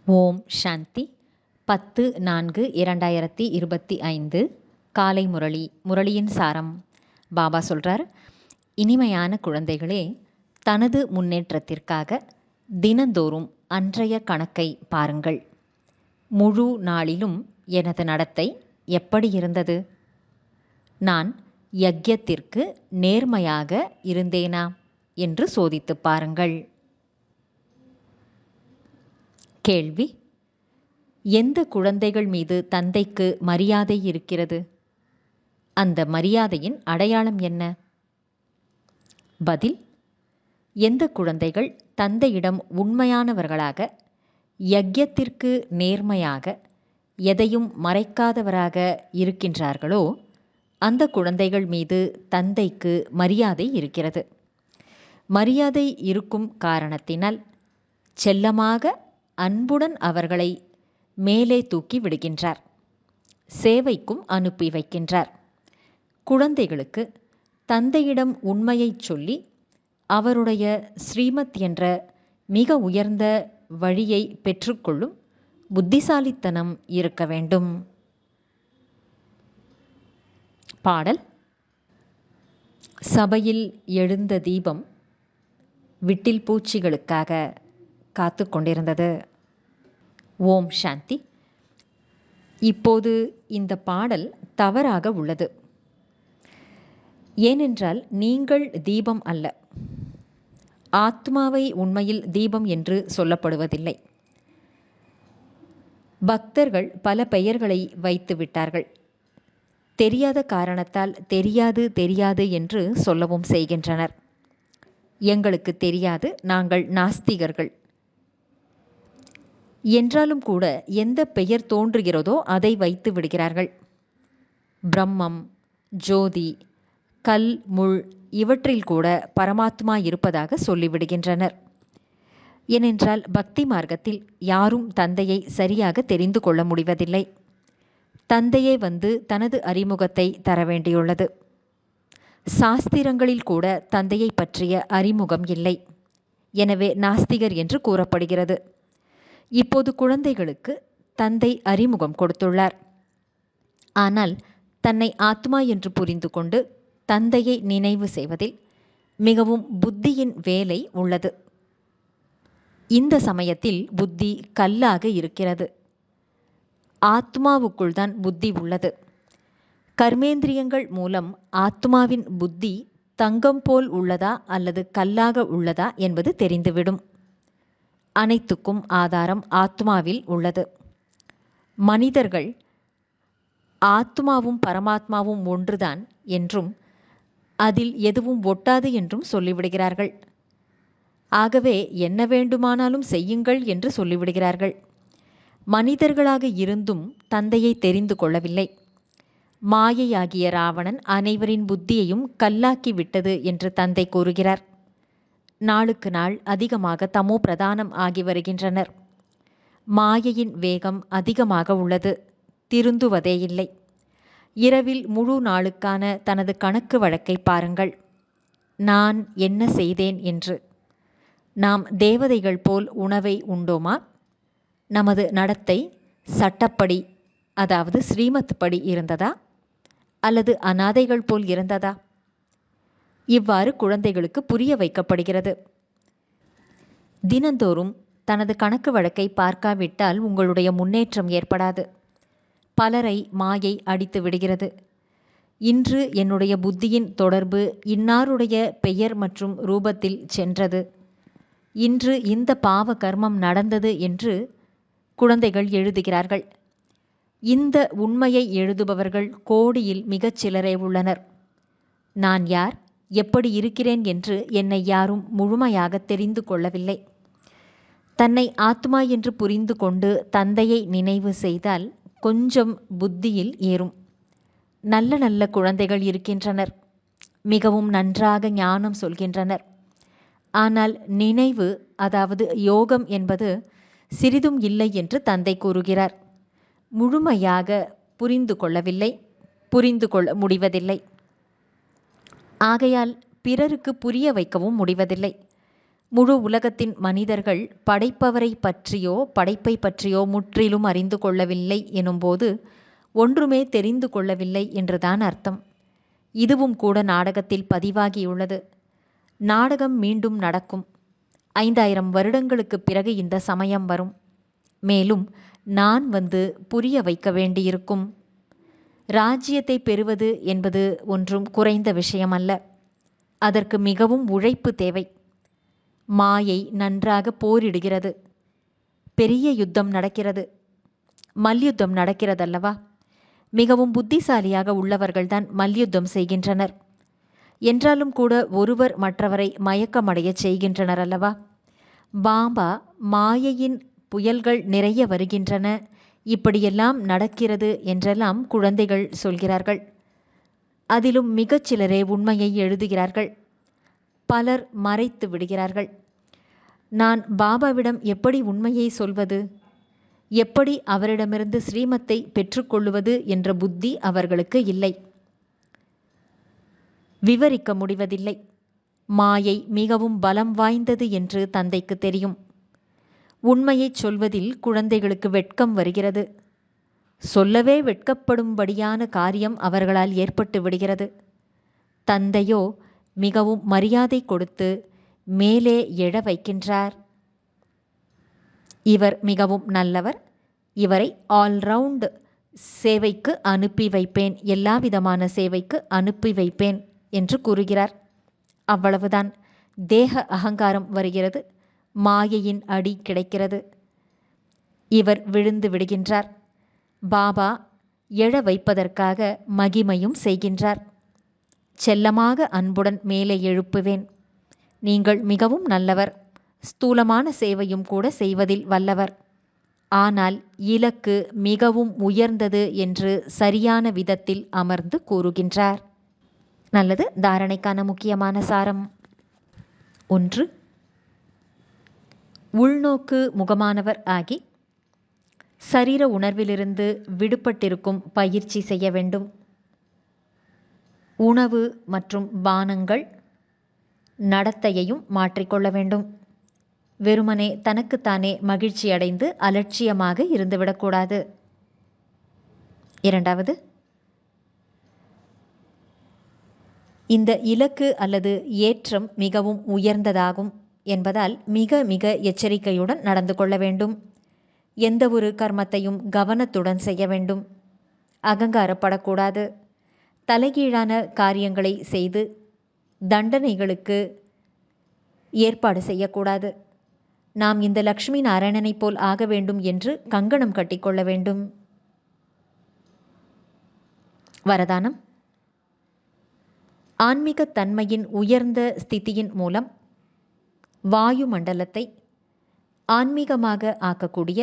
ஓம் சாந்தி. 10/4/2025 காலை முரளியின் சாரம். பாபா சொல்கிறார், இனிமையான குழந்தைகளே, தனது முன்னேற்றத்திற்காக தினந்தோறும் அன்றைய கணக்கை பாருங்கள். முழு நாளிலும் எனது நடத்தை எப்படி இருந்தது? நான் யக்ஞத்திற்கு நேர்மையாக இருந்தேனா என்று சோதித்து பாருங்கள். கேள்வி: எந்த குழந்தைகள் மீது தந்தைக்கு மரியாதை இருக்கிறது? அந்த மரியாதையின் அடையாளம் என்ன? பதில்: எந்த குழந்தைகள் தந்தையிடம் உண்மையானவர்களாக, யக்ஞத்திற்கு நேர்மையாக, எதையும் மறைக்காதவராக இருக்கின்றார்களோ அந்த குழந்தைகள் மீது தந்தைக்கு மரியாதை இருக்கிறது. மரியாதை இருக்கும் காரணத்தினால் செல்லமாக அன்புடன் அவர்களை மேலே தூக்கி விடுகின்றார், சேவைக்கும் அனுப்பி வைக்கின்றார். குழந்தைகளுக்கு தந்தையிடம் உண்மையை சொல்லி அவருடைய ஸ்ரீமத் என்ற மிக உயர்ந்த வழியை பெற்றுக்கொள்ளும் புத்திசாலித்தனம் இருக்க வேண்டும். பாடல். சபையில் எழுந்த தீபம் விட்டில் பூச்சிகளுக்காக காத்து கொண்டிருந்தது. ஓம் சாந்தி. இப்போது இந்த பாடல் தவறாக உள்ளது. ஏனென்றால் நீங்கள் தீபம் அல்ல. ஆத்மாவை உண்மையில் தீபம் என்று சொல்லப்படுவதில்லை. பக்தர்கள் பல பெயர்களை வைத்து விட்டார்கள். தெரியாத காரணத்தால் தெரியாது என்று சொல்லவும் செய்கின்றனர். எங்களுக்கு தெரியாது, நாங்கள் நாஸ்திகர்கள் என்றாலும் கூட எந்த பெயர் தோன்றுகிறதோ அதை வைத்து விடுகிறார்கள். பிரம்மம், ஜோதி, கல், முள் இவற்றில் கூட பரமாத்மா இருப்பதாக சொல்லிவிடுகின்றனர். ஏனென்றால் பக்தி மார்க்கத்தில் யாரும் தந்தையை சரியாக தெரிந்து கொள்ள முடிவதில்லை. தந்தையே வந்து தனது அறிமுகத்தை தர வேண்டியுள்ளது. சாஸ்திரங்களில் கூட தந்தையை பற்றிய அறிமுகம் இல்லை. எனவே நாஸ்திகர் என்று கூறப்படுகிறது. இப்போது குழந்தைகளுக்கு தந்தை அறிமுகம் கொடுத்துள்ளார். ஆனால் தன்னை ஆத்மா என்று புரிந்து கொண்டு தந்தையை நினைவு செய்வதில் மிகவும் புத்தியின் வேலை உள்ளது. இந்த சமயத்தில் புத்தி கல்லாக இருக்கிறது. ஆத்மாவுக்குள் தான் புத்தி உள்ளது. கர்மேந்திரியங்கள் மூலம் ஆத்மாவின் புத்தி தங்கம் போல் உள்ளதா அல்லது கல்லாக உள்ளதா என்பது தெரிந்துவிடும். அனைத்துக்கும் ஆதாரம் ஆத்மாவில் உள்ளது. மனிதர்கள் ஆத்மாவும் பரமாத்மாவும் ஒன்றுதான் என்றும் அதில் எதுவும் ஒட்டாது என்றும் சொல்லிவிடுகிறார்கள். ஆகவே என்ன வேண்டுமானாலும் செய்யுங்கள் என்று சொல்லிவிடுகிறார்கள். மனிதர்களாக இருந்தும் தந்தையை தெரிந்து கொள்ளவில்லை. மாயையாகிய ராவணன் அனைவரின் புத்தியையும் கல்லாக்கி விட்டது என்று தந்தை கூறுகிறார். நாளுக்கு நாள் அதிகமாக தமோ பிரதானம் ஆகி வருகின்றனர். மாயையின் வேகம் அதிகமாக உள்ளது, திருந்துவதே இல்லை. இரவில் முழு நாளுக்கான தனது கணக்கு வழக்கை பாருங்கள். நான் என்ன செய்தேன் என்று. நாம் தேவதைகள் போல் உணவை உண்டோமா? நமது நடத்தை சட்டப்படி, அதாவது ஸ்ரீமத் படி இருந்ததா அல்லது அனாதைகள் போல் இருந்ததா? இவ்வாறு குழந்தைகளுக்கு புரிய வைக்கப்படுகிறது. தினந்தோறும் தனது கணக்கு வழக்கை பார்க்காவிட்டால் உங்களுடைய முன்னேற்றம் ஏற்படாது. பலரை மாயை அடித்து விடுகிறது. இன்று என்னுடைய புத்தியின் தொடர்பு இன்னாருடைய பெயர் மற்றும் ரூபத்தில் சென்றது, இன்று இந்த பாவ கர்மம் நடந்தது என்று குழந்தைகள் எழுதுகிறார்கள். இந்த உண்மையை எழுதுபவர்கள் கோடியில் மிகச் சிலரே உள்ளனர். நான் யார், எப்படி இருக்கிறேன் என்று என்னை யாரும் முழுமையாக தெரிந்து கொள்ளவில்லை. தன்னை ஆத்மா என்று புரிந்து கொண்டு தந்தையை நினைவு செய்தால் கொஞ்சம் புத்தியில் ஏறும். நல்ல நல்ல குழந்தைகள் இருக்கின்றனர், மிகவும் நன்றாக ஞானம் சொல்கின்றனர். ஆனால் நினைவு, அதாவது யோகம் என்பது சிறிதும் இல்லை என்று தந்தை கூறுகிறார். முழுமையாக புரிந்து கொள்ளவில்லை, புரிந்து கொள்ள முடிவதில்லை. ஆகையால் பிறருக்கு புரிய வைக்கவும் முடிவதில்லை. முழு உலகத்தின் மனிதர்கள் படைப்பவரை பற்றியோ படைப்பை பற்றியோ முற்றிலும் அறிந்து கொள்ளவில்லை எனும்போது ஒன்றுமே தெரிந்து கொள்ளவில்லை என்றுதான் அர்த்தம். இதுவும் கூட நாடகத்தில் பதிவாகியுள்ளது. நாடகம் மீண்டும் நடக்கும். 5000 வருடங்களுக்குப் பிறகு இந்த சமயம் வரும். மேலும் நான் வந்து புரிய வைக்க வேண்டியிருக்கும். ராஜ்யத்தை பெறுவது என்பது ஒன்றும் குறைந்த விஷயமல்ல. அதற்கு மிகவும் உழைப்பு தேவை. மாயை நன்றாக போரிடுகிறது. பெரிய யுத்தம் நடக்கிறது. மல்யுத்தம் நடக்கிறதல்லவா? மிகவும் புத்திசாலியாக உள்ளவர்கள்தான் மல்யுத்தம் செய்கின்றனர். என்றாலும் கூட ஒருவர் மற்றவரை மயக்கமடையச் செய்கின்றனர் அல்லவா? பாபா மாயையின் புயல்கள் நிறைய வருகின்றன, இப்படியெல்லாம் நடக்கிறது என்றெல்லாம் குழந்தைகள் சொல்கிறார்கள். அதிலும் மிகச்சிலரே உண்மையை எழுதுகிறார்கள். பலர் மறைத்து விடுகிறார்கள். நான் பாபாவிடம் எப்படி உண்மையை சொல்வது, எப்படி அவரிடமிருந்து ஸ்ரீமத்தை பெற்றுக்கொள்ளுவது என்ற புத்தி அவர்களுக்கு இல்லை. விவரிக்க முடிவதில்லை. மாயை மிகவும் பலம் வாய்ந்தது என்று தந்தைக்கு தெரியும். உண்மையைச் சொல்வதில் குழந்தைகளுக்கு வெட்கம் வருகிறது. சொல்லவே வெட்கப்படும்படியான காரியம் அவர்களால் ஏற்பட்டு விடுகிறது. தந்தையோ மிகவும் மரியாதை கொடுத்து மேலே எழ வைக்கின்றார். இவர் மிகவும் நல்லவர், இவரை ஆல்ரவுண்ட் சேவைக்கு அனுப்பி வைப்பேன், எல்லாவிதமான சேவைக்கு அனுப்பி வைப்பேன் என்று கூறுகிறார். அவ்வளவுதான். தேக அகங்காரம் வருகிறது. மாயையின் அடி கிடைக்கிறது. இவர் விழுந்து விடுகின்றார். பாபா எழ வைப்பதற்காக மகிமையும் செய்கின்றார். செல்லமாக அன்புடன் மேலே எழுப்புவேன். நீங்கள் மிகவும் நல்லவர், ஸ்தூலமான சேவையும் கூட செய்வதில் வல்லவர். ஆனால் இலக்கு மிகவும் உயர்ந்தது என்று சரியான விதத்தில் அமர்ந்து கூறுகின்றார். நல்லது. தாரணைக்கான முக்கியமான சாரம். 1. உள்நோக்கு முகமானவர் ஆகி சரீர உணர்விலிருந்து விடுபட்டிருக்கும் பயிற்சி செய்ய வேண்டும். உணவு மற்றும் பானங்கள் நடத்தையையும் மாற்றிக்கொள்ள வேண்டும். வெறுமனே தனக்குத்தானே மகிழ்ச்சி அடைந்து அலட்சியமாக இருந்துவிடக்கூடாது. 2. இந்த இலக்கு அல்லது ஏற்றம் மிகவும் உயர்ந்ததாகும் என்பதால் மிக மிக எச்சரிக்கையுடன் நடந்து கொள்ள வேண்டும். எந்த ஒரு கர்மத்தையும் கவனத்துடன் செய்ய வேண்டும். அகங்காரப்படக்கூடாது. தலைகீழான காரியங்களை செய்து தண்டனைகளுக்கு ஏற்பாடு செய்யக்கூடாது. நாம் இந்த லக்ஷ்மி நாராயணனைப் போல் ஆக வேண்டும் என்று கங்கணம் கட்டிக்கொள்ள வேண்டும். வரதானம். ஆன்மீக தன்மையின் உயர்ந்த ஸ்திதியின் மூலம் வாயு மண்டலத்தை ஆன்மீகமாக ஆக்கக்கூடிய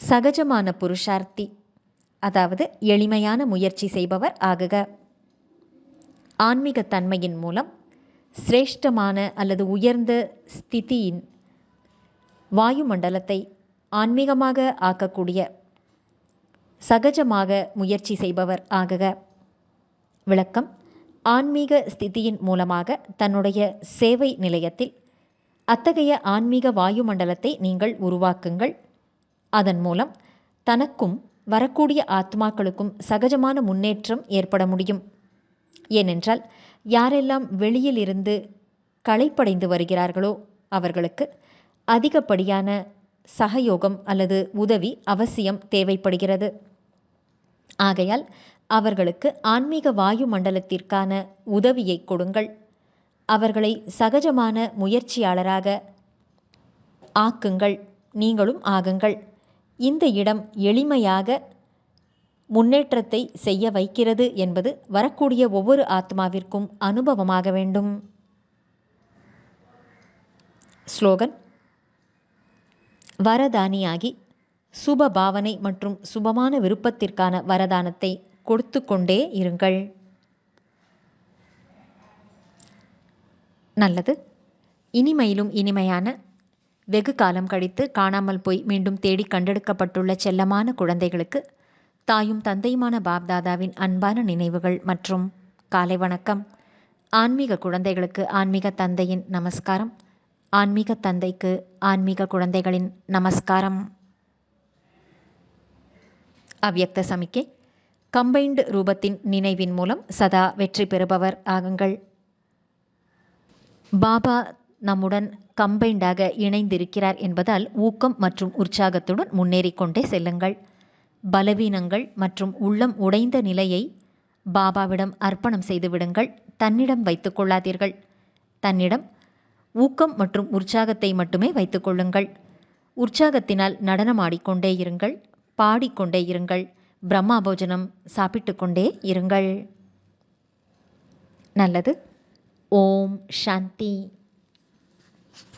சகஜமான புருஷார்த்தி, அதாவது எளிமையான முயற்சி செய்பவர் ஆகுக. ஆன்மீக தன்மையின் மூலம் சிரேஷ்டமான அல்லது உயர்ந்த ஸ்திதியின் வாயு மண்டலத்தை ஆன்மீகமாக ஆக்கக்கூடிய சகஜமாக முயற்சி செய்பவர் ஆகுக. விளக்கம். ஆன்மீக ஸ்திதியின் மூலமாக தன்னுடைய சேவை நிலையத்தில் அத்தகைய ஆன்மீக வாயுமண்டலத்தை நீங்கள் உருவாக்குங்கள். அதன் மூலம் தனக்கும் வரக்கூடிய ஆத்மாக்களுக்கும் சகஜமான முன்னேற்றம் ஏற்பட முடியும். ஏனென்றால் யாரெல்லாம் வெளியில் இருந்து களைப்படைந்து வருகிறார்களோ அவர்களுக்கு அதிகப்படியான சகயோகம் அல்லது உதவி அவசியம் தேவைப்படுகிறது. ஆகையால் அவர்களுக்கு ஆன்மீக வாயு மண்டலத்திற்கான உதவியை கொடுங்கள். அவர்களை சகஜமான முயற்சியாளராக ஆக்குங்கள். நீங்களும் ஆகுங்கள். இந்த இடம் எளிமையாக முன்னேற்றத்தை செய்ய வைக்கிறது என்பது வரக்கூடிய ஒவ்வொரு ஆத்மாவிற்கும் அனுபவமாக வேண்டும். ஸ்லோகன். வரதானியாகி சுப பாவனை மற்றும் சுபமான விருப்பத்திற்கான வரதானத்தை கொடுத்து கொண்டே இருங்கள். நல்லது. இனிமையிலும் இனிமையான, வெகு காலம் கழித்து காணாமல் போய் மீண்டும் தேடி கண்டெடுக்கப்பட்டுள்ள செல்லமான குழந்தைகளுக்கு தாயும் தந்தையுமான பாப்தாதாவின் அன்பான நினைவுகள் மற்றும் காலை வணக்கம். ஆன்மீக குழந்தைகளுக்கு ஆன்மீக தந்தையின் நமஸ்காரம். ஆன்மீக தந்தைக்கு ஆன்மீக குழந்தைகளின் நமஸ்காரம். அவ்யக்த சமிக்கை. கம்பைன்டு ரூபத்தின் நினைவின் மூலம் சதா வெற்றி பெறுபவர் ஆகுங்கள். பாபா நம்முடன் கம்பைண்டாக இணைந்திருக்கிறார் என்பதால் ஊக்கம் மற்றும் உற்சாகத்துடன் முன்னேறிக்கொண்டே செல்லுங்கள். பலவீனங்கள் மற்றும் உள்ளம் உடைந்த நிலையை பாபாவிடம் அர்ப்பணம் செய்து விடுங்கள். தன்னிடம் வைத்துக் கொள்ளாதீர்கள். தன்னிடம் ஊக்கம் மற்றும் உற்சாகத்தை மட்டுமே வைத்துக் கொள்ளுங்கள். உற்சாகத்தினால் நடனமாடிக்கொண்டே இருங்கள், பாடிக்கொண்டே இருங்கள், பிரம்மா போஜனம் சாப்பிட்டு கொண்டே இருங்கள். நல்லது. ஓம் சாந்தி.